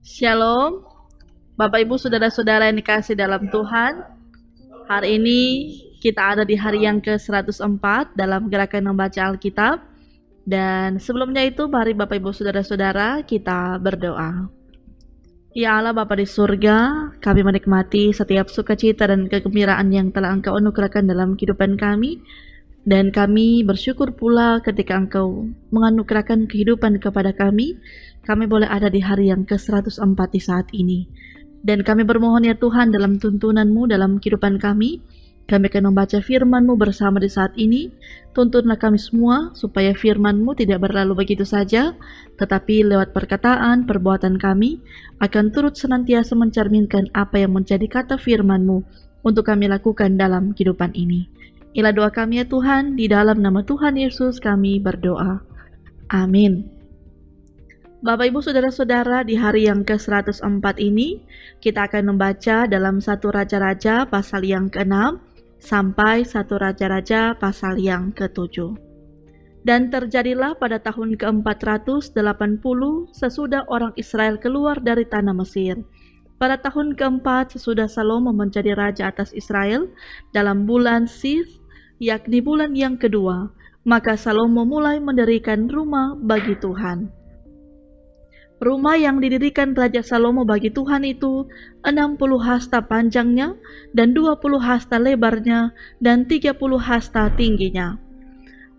Shalom, Bapak Ibu Saudara-saudara yang dikasih dalam Tuhan. Hari ini kita ada di hari yang ke-104 dalam gerakan membaca Alkitab. Dan sebelumnya itu, mari Bapak Ibu Saudara-saudara kita berdoa. Ya Allah Bapa di surga, kami menikmati setiap sukacita dan kegembiraan yang telah Engkau anugerahkan dalam kehidupan kami. Dan kami bersyukur pula ketika Engkau menganugerahkan kehidupan kepada kami boleh ada di hari yang ke-104 di saat ini. Dan kami bermohon ya Tuhan dalam tuntunan-Mu dalam kehidupan kami akan membaca firman-Mu bersama di saat ini. Tuntunlah kami semua supaya firman-Mu tidak berlalu begitu saja, tetapi lewat perkataan, perbuatan kami akan turut senantiasa mencerminkan apa yang menjadi kata firman-Mu untuk kami lakukan dalam kehidupan ini. Inilah doa kami ya Tuhan, di dalam nama Tuhan Yesus kami berdoa. Amin. Bapak Ibu Saudara-saudara, di hari yang ke-104 ini kita akan membaca dalam 1 Raja-Raja pasal yang ke-6 sampai 1 Raja-Raja pasal yang ke-7. Dan terjadilah pada tahun ke-480 sesudah orang Israel keluar dari tanah Mesir. Pada tahun ke-4 sesudah Salomo menjadi raja atas Israel dalam bulan Sis, yakni bulan yang kedua, maka Salomo mulai mendirikan rumah bagi Tuhan. Rumah yang didirikan Raja Salomo bagi Tuhan itu 60 hasta panjangnya dan 20 hasta lebarnya dan 30 hasta tingginya.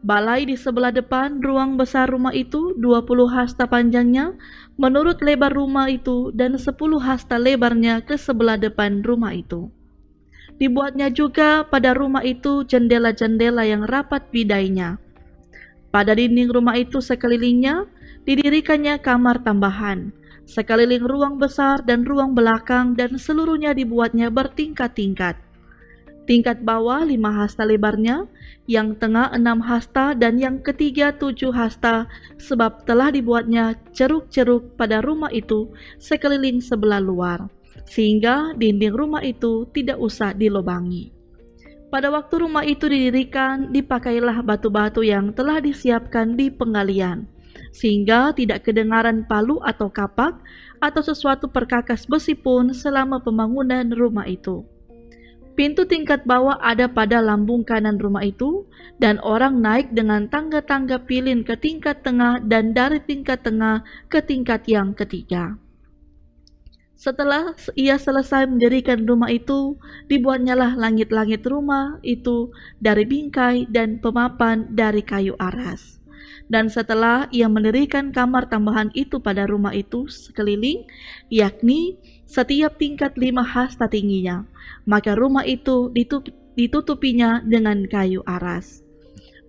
Balai di sebelah depan ruang besar rumah itu 20 hasta panjangnya menurut lebar rumah itu dan 10 hasta lebarnya ke sebelah depan rumah itu. Dibuatnya juga pada rumah itu jendela-jendela yang rapat bidainya. Pada dinding rumah itu sekelilingnya didirikannya kamar tambahan, sekeliling ruang besar dan ruang belakang, dan seluruhnya dibuatnya bertingkat-tingkat. Tingkat bawah 5 hasta lebarnya, yang tengah 6 hasta, dan yang ketiga 7 hasta, sebab telah dibuatnya ceruk-ceruk pada rumah itu sekeliling sebelah luar, sehingga dinding rumah itu tidak usah dilobangi. Pada waktu rumah itu didirikan, dipakailah batu-batu yang telah disiapkan di penggalian, sehingga tidak kedengaran palu atau kapak atau sesuatu perkakas besi pun selama pembangunan rumah itu. Pintu tingkat bawah ada pada lambung kanan rumah itu, dan orang naik dengan tangga-tangga pilin ke tingkat tengah dan dari tingkat tengah ke tingkat yang ketiga. Setelah ia selesai mendirikan rumah itu, dibuatnyalah langit-langit rumah itu dari bingkai dan pemapan dari kayu aras. Dan setelah ia mendirikan kamar tambahan itu pada rumah itu sekeliling, yakni setiap tingkat 5 hasta tingginya, maka rumah itu ditutupinya dengan kayu aras.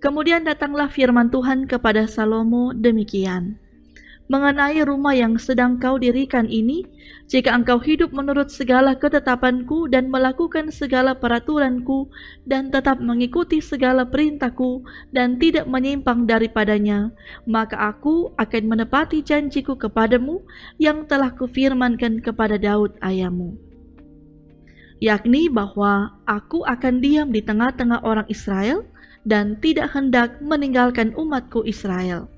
Kemudian datanglah firman Tuhan kepada Salomo demikian: mengenai rumah yang sedang kau dirikan ini, jika engkau hidup menurut segala ketetapanku dan melakukan segala peraturanku dan tetap mengikuti segala perintahku dan tidak menyimpang daripadanya, maka aku akan menepati janjiku kepadamu yang telah kufirmankan kepada Daud ayahmu, yakni bahwa aku akan diam di tengah-tengah orang Israel dan tidak hendak meninggalkan umatku Israel.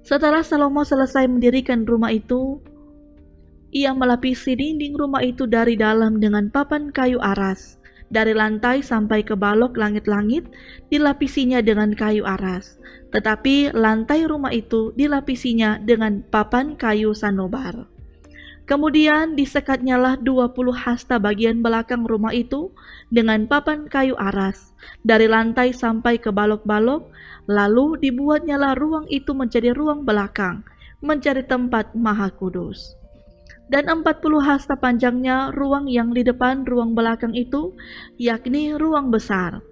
Setelah Salomo selesai mendirikan rumah itu, ia melapisi dinding rumah itu dari dalam dengan papan kayu aras. Dari lantai sampai ke balok langit-langit dilapisinya dengan kayu aras, tetapi lantai rumah itu dilapisinya dengan papan kayu sanobar. Kemudian disekatnyalah 20 hasta bagian belakang rumah itu dengan papan kayu aras, dari lantai sampai ke balok-balok. Lalu dibuatnyalah ruang itu menjadi ruang belakang, menjadi tempat maha kudus. Dan 40 hasta panjangnya ruang yang di depan ruang belakang itu, yakni ruang besar.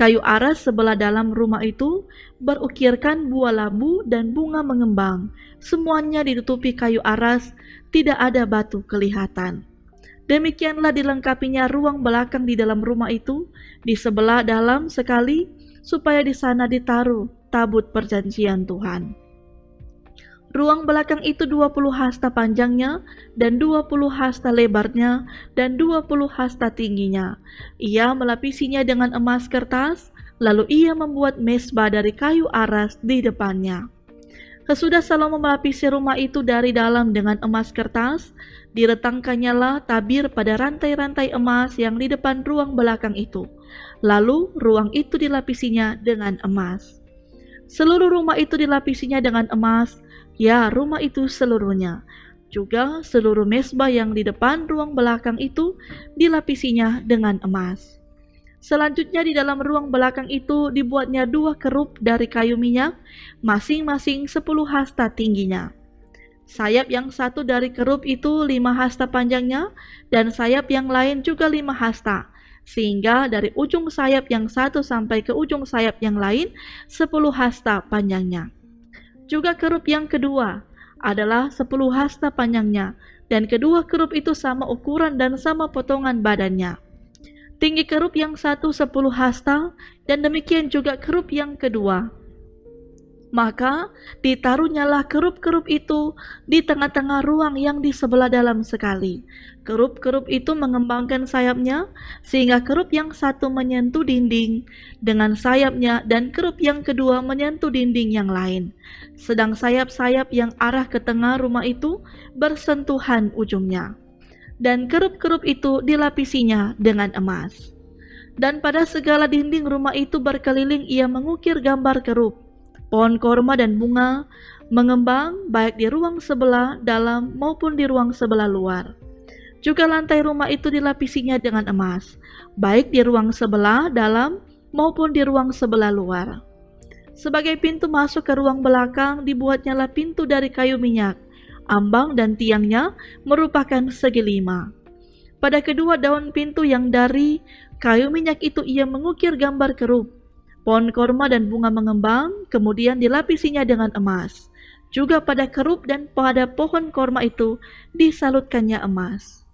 Kayu aras sebelah dalam rumah itu berukirkan buah labu dan bunga mengembang. Semuanya ditutupi kayu aras, tidak ada batu kelihatan. Demikianlah dilengkapinya ruang belakang di dalam rumah itu, di sebelah dalam sekali, supaya di sana ditaruh tabut perjanjian Tuhan. Ruang belakang itu 20 hasta panjangnya dan 20 hasta lebarnya dan 20 hasta tingginya. Ia melapisinya dengan emas kertas, lalu ia membuat mezbah dari kayu aras di depannya. Sesudah Salomo melapisi rumah itu dari dalam dengan emas kertas, diretangkannya lah tabir pada rantai-rantai emas yang di depan ruang belakang itu. Lalu ruang itu dilapisinya dengan emas. Seluruh rumah itu dilapisinya dengan emas, ya rumah itu seluruhnya. Juga seluruh mezbah yang di depan ruang belakang itu dilapisinya dengan emas. Selanjutnya di dalam ruang belakang itu dibuatnya 2 kerup dari kayu minyak, masing-masing 10 hasta tingginya. Sayap yang satu dari kerup itu 5 hasta panjangnya, dan sayap yang lain juga 5 hasta, sehingga dari ujung sayap yang satu sampai ke ujung sayap yang lain 10 hasta panjangnya. Juga kerup yang kedua adalah 10 hasta panjangnya, dan kedua kerup itu sama ukuran dan sama potongan badannya. Tinggi kerup yang satu 10 hasta, dan demikian juga kerup yang kedua. Maka ditaruhnyalah kerup-kerup itu di tengah-tengah ruang yang di sebelah dalam sekali. Kerup-kerup itu mengembangkan sayapnya, sehingga kerup yang satu menyentuh dinding dengan sayapnya, dan kerup yang kedua menyentuh dinding yang lain. Sedang sayap-sayap yang arah ke tengah rumah itu bersentuhan ujungnya. Dan kerup-kerup itu dilapisinya dengan emas. Dan pada segala dinding rumah itu berkeliling ia mengukir gambar kerup, pohon korma dan bunga mengembang baik di ruang sebelah dalam maupun di ruang sebelah luar. Juga lantai rumah itu dilapisinya dengan emas, baik di ruang sebelah dalam maupun di ruang sebelah luar. Sebagai pintu masuk ke ruang belakang dibuatnyalah pintu dari kayu minyak. Ambang dan tiangnya merupakan segi 5. Pada kedua daun pintu yang dari kayu minyak itu ia mengukir gambar kerup, pohon korma dan bunga mengembang, kemudian dilapisinya dengan emas. Juga pada kerup dan pada pohon korma itu disalutkannya emas.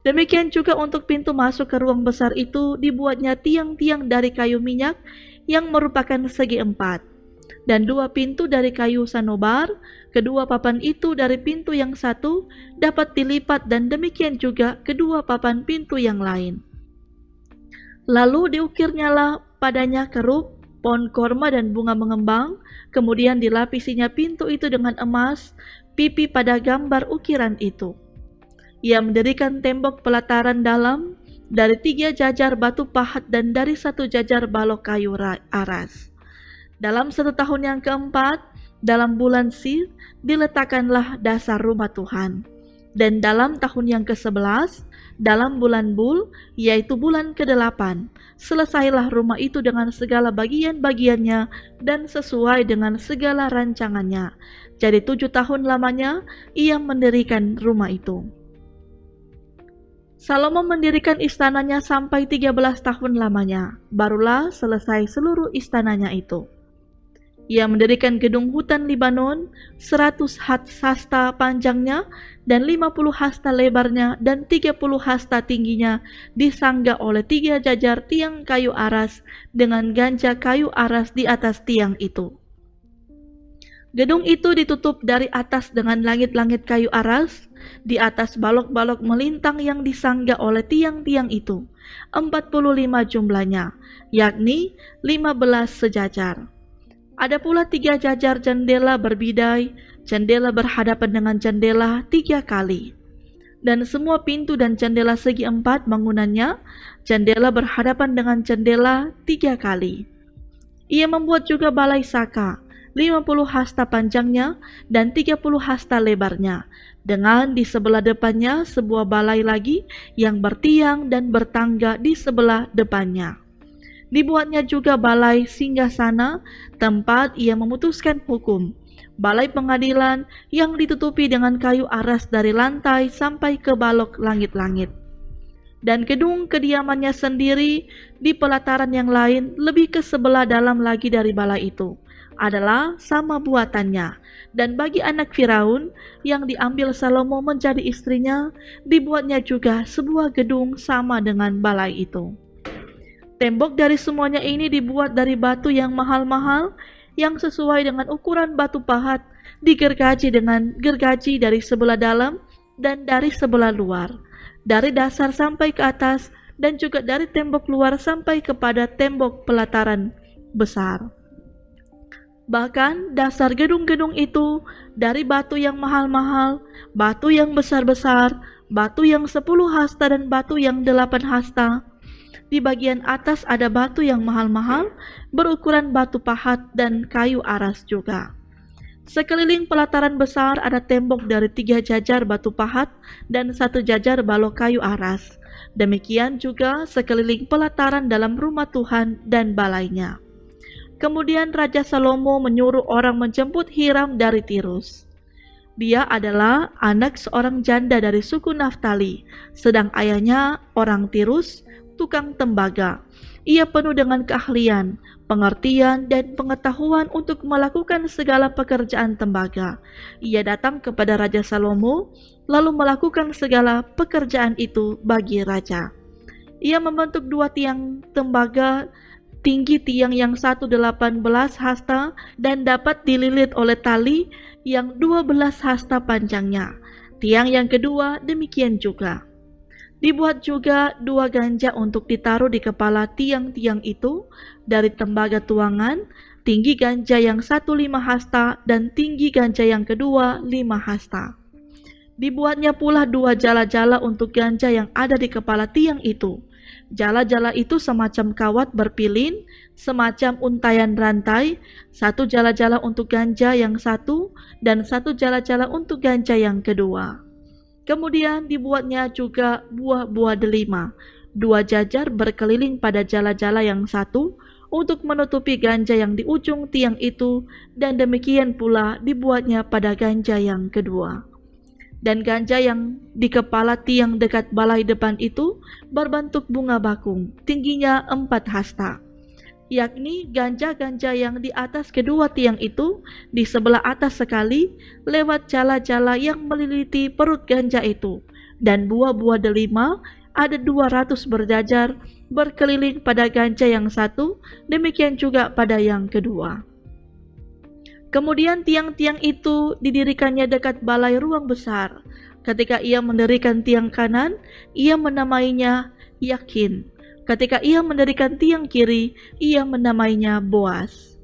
Demikian juga untuk pintu masuk ke ruang besar itu dibuatnya tiang-tiang dari kayu minyak yang merupakan segi 4. Dan 2 pintu dari kayu sanobar, kedua papan itu dari pintu yang satu dapat dilipat, dan demikian juga kedua papan pintu yang lain. Lalu diukirnyalah padanya kerup, pohon korma dan bunga mengembang, kemudian dilapisinya pintu itu dengan emas, pipi pada gambar ukiran itu. Ia mendirikan tembok pelataran dalam dari 3 jajar batu pahat dan dari 1 jajar balok kayu aras. Dalam 1 tahun yang keempat, dalam bulan Sir, diletakkanlah dasar rumah Tuhan. Dan dalam tahun yang ke-11, dalam bulan Bul, yaitu bulan ke-8, selesailah rumah itu dengan segala bagian-bagiannya dan sesuai dengan segala rancangannya. Jadi 7 tahun lamanya ia mendirikan rumah itu. Salomo mendirikan istananya sampai 13 tahun lamanya, barulah selesai seluruh istananya itu. Ia mendirikan gedung hutan Libanon 100 hasta panjangnya dan 50 hasta lebarnya dan 30 hasta tingginya, disangga oleh 3 jajar tiang kayu aras dengan ganja kayu aras di atas tiang itu. Gedung itu ditutup dari atas dengan langit-langit kayu aras, di atas balok-balok melintang yang disangga oleh tiang-tiang itu, 45 jumlahnya, yakni 15 sejajar. Ada pula 3 jajar jendela berbidai, jendela berhadapan dengan jendela 3 kali. Dan semua pintu dan jendela segi 4 bangunannya, jendela berhadapan dengan jendela 3 kali. Ia membuat juga balai saka, 50 hasta panjangnya dan 30 hasta lebarnya, dengan di sebelah depannya sebuah balai lagi yang bertiang dan bertangga di sebelah depannya. Dibuatnya juga balai singgasana, tempat ia memutuskan hukum, balai pengadilan yang ditutupi dengan kayu aras dari lantai sampai ke balok langit-langit. Dan gedung kediamannya sendiri di pelataran yang lain lebih ke sebelah dalam lagi dari balai itu adalah sama buatannya. Dan bagi anak Firaun yang diambil Salomo menjadi istrinya, dibuatnya juga sebuah gedung sama dengan balai itu. Tembok dari semuanya ini dibuat dari batu yang mahal-mahal, yang sesuai dengan ukuran batu pahat digergaji dengan gergaji dari sebelah dalam dan dari sebelah luar, dari dasar sampai ke atas, dan juga dari tembok luar sampai kepada tembok pelataran besar. Bahkan dasar gedung-gedung itu dari batu yang mahal-mahal, batu yang besar-besar, batu yang 10 hasta dan batu yang 8 hasta. Di bagian atas ada batu yang mahal-mahal, berukuran batu pahat dan kayu aras juga. Sekeliling pelataran besar ada tembok dari 3 jajar batu pahat dan 1 jajar balok kayu aras. Demikian juga sekeliling pelataran dalam rumah Tuhan dan balainya. Kemudian Raja Salomo menyuruh orang menjemput Hiram dari Tirus. Dia adalah anak seorang janda dari suku Naftali, sedang ayahnya orang Tirus, tukang tembaga. Ia penuh dengan keahlian, pengertian, dan pengetahuan untuk melakukan segala pekerjaan tembaga. Ia datang kepada Raja Salomo, lalu melakukan segala pekerjaan itu bagi raja. Ia membentuk 2 tiang tembaga, tinggi tiang yang 18 hasta dan dapat dililit oleh tali yang 12 hasta panjangnya. Tiang yang kedua demikian juga. Dibuat juga 2 ganja untuk ditaruh di kepala tiang-tiang itu dari tembaga tuangan, tinggi ganja yang 15 hasta dan tinggi ganja yang kedua 5 hasta. Dibuatnya pula 2 jala-jala untuk ganja yang ada di kepala tiang itu. Jala-jala itu semacam kawat berpilin, semacam untaian rantai, 1 jala-jala untuk ganja yang 1 dan 1 jala-jala untuk ganja yang kedua. Kemudian dibuatnya juga buah-buah delima, 2 jajar berkeliling pada jala-jala yang 1 untuk menutupi ganja yang di ujung tiang itu, dan demikian pula dibuatnya pada ganja yang kedua. Dan ganja yang di kepala tiang dekat balai depan itu berbentuk bunga bakung, tingginya 4 hasta. Yakni ganja-ganja yang di atas kedua tiang itu di sebelah atas sekali lewat jala-jala yang meliliti perut ganja itu. Dan buah-buah delima ada 200 berjajar berkeliling pada ganja yang 1, demikian juga pada yang kedua. Kemudian tiang-tiang itu didirikannya dekat balai ruang besar. Ketika ia mendirikan tiang kanan, ia menamainya Yakin. Ketika ia mendirikan tiang kiri, ia menamainya Boas.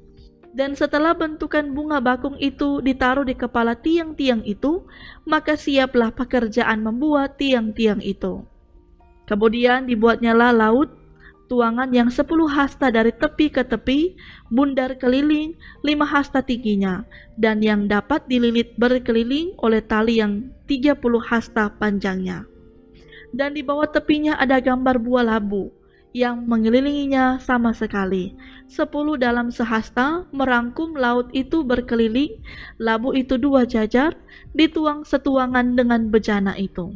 Dan setelah bentukan bunga bakung itu ditaruh di kepala tiang-tiang itu, maka siaplah pekerjaan membuat tiang-tiang itu. Kemudian dibuatnyalah laut, tuangan yang 10 hasta dari tepi ke tepi, bundar keliling 5 hasta tingginya, dan yang dapat dililit berkeliling oleh tali yang 30 hasta panjangnya. Dan di bawah tepinya ada gambar buah labu, yang mengelilinginya sama sekali. 10 dalam sehasta merangkum laut itu berkeliling, labu itu 2 jajar, dituang setuangan dengan bejana itu.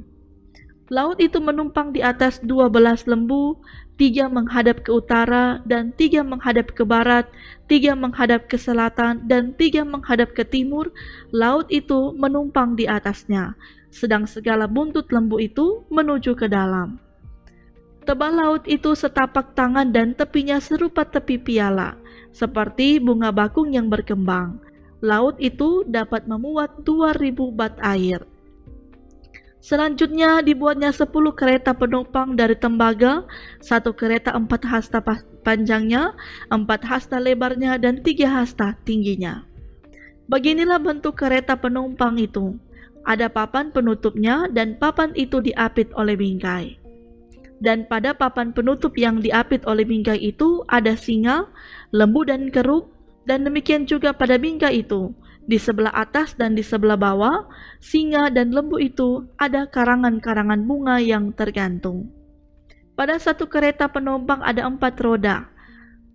Laut itu menumpang di atas 12 lembu, 3 menghadap ke utara dan 3 menghadap ke barat, 3 menghadap ke selatan dan 3 menghadap ke timur. Laut itu menumpang di atasnya, sedang segala buntut lembu itu menuju ke dalam. Tebal laut itu setapak tangan dan tepinya serupa tepi piala, seperti bunga bakung yang berkembang. Laut itu dapat memuat 2000 bat air. Selanjutnya dibuatnya 10 kereta penumpang dari tembaga, 1 kereta 4 hasta panjangnya, 4 hasta lebarnya, dan 3 hasta tingginya. Beginilah bentuk kereta penumpang itu. Ada papan penutupnya, dan papan itu diapit oleh bingkai. Dan pada papan penutup yang diapit oleh bingkai itu ada singa, lembu dan keruk, dan demikian juga pada bingkai itu. Di sebelah atas dan di sebelah bawah, singa dan lembu itu ada karangan-karangan bunga yang tergantung. Pada 1 kereta penumpang ada 4 roda,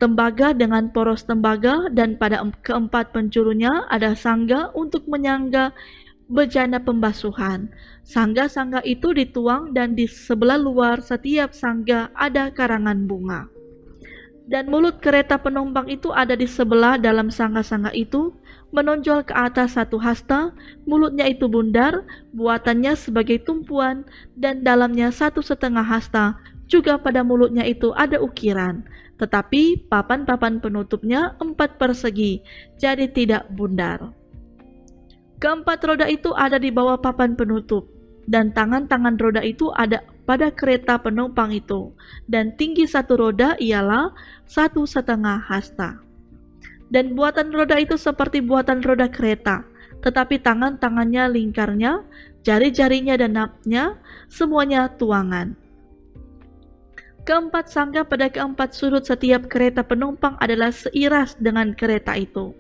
tembaga dengan poros tembaga, dan pada keempat penjurunya ada sangga untuk menyangga bejana pembasuhan. Sangga-sangga itu dituang dan di sebelah luar setiap sangga ada karangan bunga. Dan mulut kereta penumpang itu ada di sebelah dalam sangga-sangga itu, menonjol ke atas 1 hasta, mulutnya itu bundar, buatannya sebagai tumpuan, dan dalamnya 1,5 hasta, juga pada mulutnya itu ada ukiran, tetapi papan-papan penutupnya 4 persegi, jadi tidak bundar. Keempat roda itu ada di bawah papan penutup, dan tangan-tangan roda itu ada pada kereta penumpang itu, dan tinggi satu roda ialah 1,5 hasta. Dan buatan roda itu seperti buatan roda kereta, tetapi tangan-tangannya, lingkarnya, jari-jarinya dan napnya, semuanya tuangan. Keempat sangga pada keempat sudut setiap kereta penumpang adalah seiras dengan kereta itu.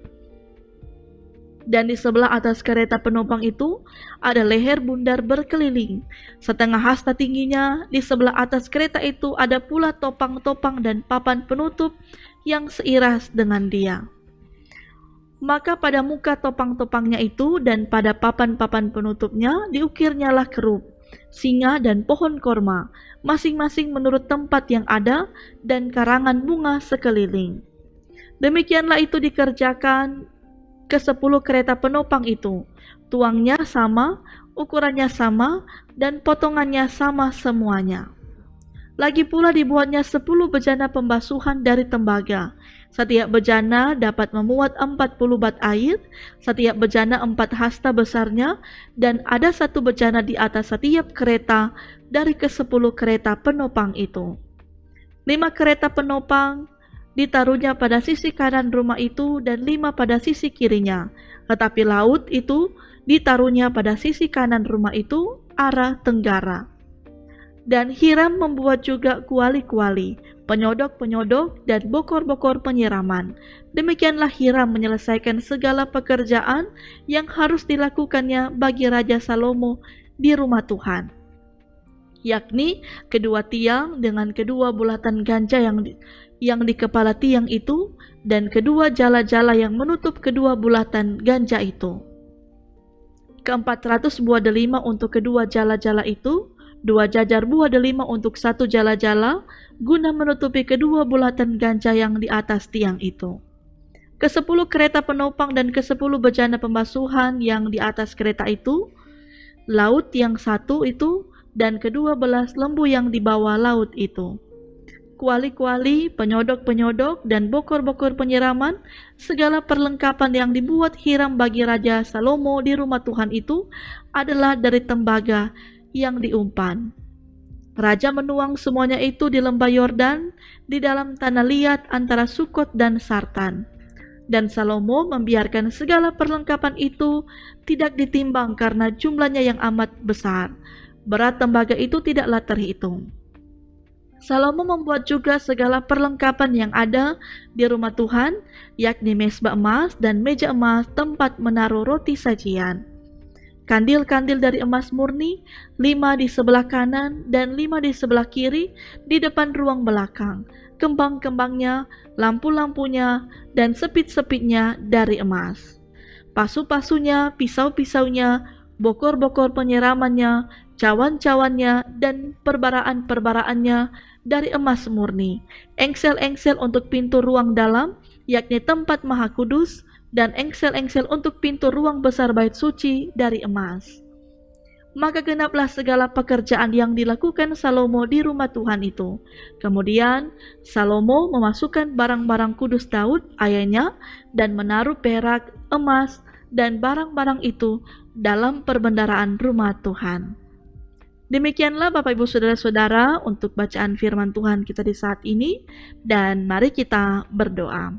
Dan di sebelah atas kereta penumpang itu ada leher bundar berkeliling, 1/2 hasta tingginya. Di sebelah atas kereta itu ada pula topang-topang dan papan penutup yang seiras dengan dia. Maka pada muka topang-topangnya itu dan pada papan-papan penutupnya diukirnyalah kerub, singa dan pohon korma, masing-masing menurut tempat yang ada, dan karangan bunga sekeliling. Demikianlah itu dikerjakan ke-10 kereta penopang itu. Tuangnya sama, ukurannya sama, dan potongannya sama semuanya. Lagi pula dibuatnya 10 bejana pembasuhan dari tembaga. Setiap bejana dapat memuat 40 bat air, setiap bejana 4 hasta besarnya, dan ada 1 bejana di atas setiap kereta dari ke-10 kereta penopang itu. 5 kereta penopang ditaruhnya pada sisi kanan rumah itu dan 5 pada sisi kirinya, tetapi laut itu ditaruhnya pada sisi kanan rumah itu arah tenggara. Dan Hiram membuat juga kuali-kuali, penyodok-penyodok, dan bokor-bokor penyiraman. Demikianlah Hiram menyelesaikan segala pekerjaan yang harus dilakukannya bagi Raja Salomo di rumah Tuhan, yakni kedua tiang dengan kedua bulatan ganja yang di kepala tiang itu, dan kedua jala-jala yang menutup kedua bulatan ganja itu. 400 buah delima untuk kedua jala-jala itu, 2 jajar buah delima untuk 1 jala-jala, guna menutupi kedua bulatan ganja yang di atas tiang itu. Ke-10 kereta penopang dan ke-10 bejana pembasuhan yang di atas kereta itu, laut yang 1 itu, dan ke-12 lembu yang di bawah laut itu. Kuali-kuali, penyodok-penyodok, dan bokor-bokor penyiraman, segala perlengkapan yang dibuat Hiram bagi Raja Salomo di rumah Tuhan itu adalah dari tembaga yang diumpan. Raja menuang semuanya itu di lembah Yordan, di dalam tanah liat antara Sukot dan Sartan. Dan Salomo membiarkan segala perlengkapan itu tidak ditimbang karena jumlahnya yang amat besar. Berat tembaga itu tidaklah terhitung. Salomo membuat juga segala perlengkapan yang ada di rumah Tuhan, yakni mezbah emas dan meja emas tempat menaruh roti sajian. Kandil-kandil dari emas murni, 5 di sebelah kanan dan 5 di sebelah kiri di depan ruang belakang. Kembang-kembangnya, lampu-lampunya, dan sepit-sepitnya dari emas. Pasu-pasunya, pisau-pisaunya, bokor-bokor penyiramannya, cawan-cawannya, dan perbaraan-perbaraannya dari emas murni. Engsel-engsel untuk pintu ruang dalam, yakni tempat maha kudus, dan engsel-engsel untuk pintu ruang besar bait suci dari emas. Maka genaplah segala pekerjaan yang dilakukan Salomo di rumah Tuhan itu. Kemudian Salomo memasukkan barang-barang kudus Daud ayahnya dan menaruh perak, emas, dan barang-barang itu dalam perbendaharaan rumah Tuhan. Demikianlah Bapak Ibu Saudara-saudara untuk bacaan firman Tuhan kita di saat ini, dan mari kita berdoa.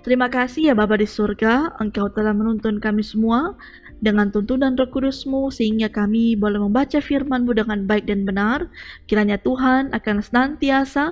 Terima kasih ya Bapa di surga, Engkau telah menuntun kami semua dengan tuntunan Roh Kudus-Mu sehingga kami boleh membaca firman-Mu dengan baik dan benar. Kiranya Tuhan akan senantiasa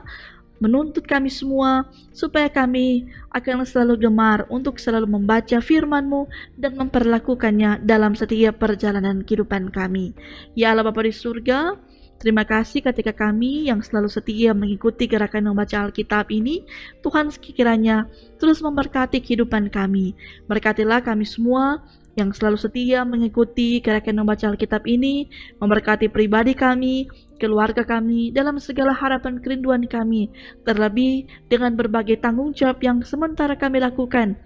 menuntut kami semua supaya kami akan selalu gemar untuk selalu membaca firman-Mu dan memperlakukannya dalam setiap perjalanan kehidupan kami. Ya Allah Bapa di surga, terima kasih ketika kami yang selalu setia mengikuti gerakan membaca Alkitab ini, Tuhan sekiranya terus memberkati kehidupan kami. Berkatilah kami semua yang selalu setia mengikuti gerakan membaca Alkitab ini, memberkati pribadi kami, keluarga kami, dalam segala harapan kerinduan kami, terlebih dengan berbagai tanggung jawab yang sementara kami lakukan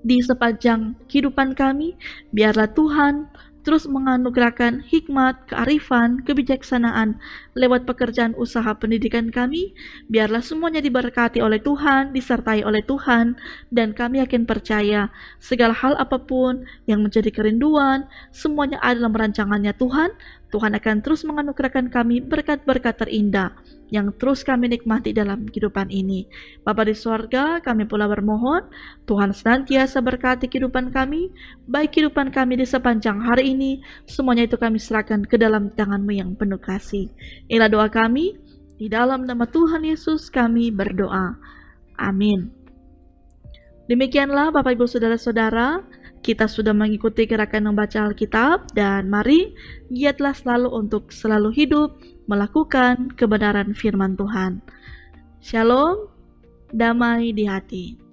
di sepanjang kehidupan kami. Biarlah Tuhan terus menganugerahkan hikmat, kearifan, kebijaksanaan lewat pekerjaan usaha pendidikan kami. Biarlah semuanya diberkati oleh Tuhan, disertai oleh Tuhan, dan kami yakin percaya segala hal apapun yang menjadi kerinduan, semuanya ada dalam rancangannya Tuhan. Tuhan akan terus menganugerahkan kami berkat-berkat terindah yang terus kami nikmati dalam kehidupan ini. Bapa di sorga, kami pula bermohon, Tuhan senantiasa berkati kehidupan kami, baik kehidupan kami di sepanjang hari ini, semuanya itu kami serahkan ke dalam tangan-Mu yang penuh kasih. Inilah doa kami, di dalam nama Tuhan Yesus kami berdoa. Amin. Demikianlah Bapak Ibu Saudara-saudara, kita sudah mengikuti gerakan membaca Alkitab, dan mari giatlah selalu untuk selalu hidup melakukan kebenaran firman Tuhan. Shalom, damai di hati.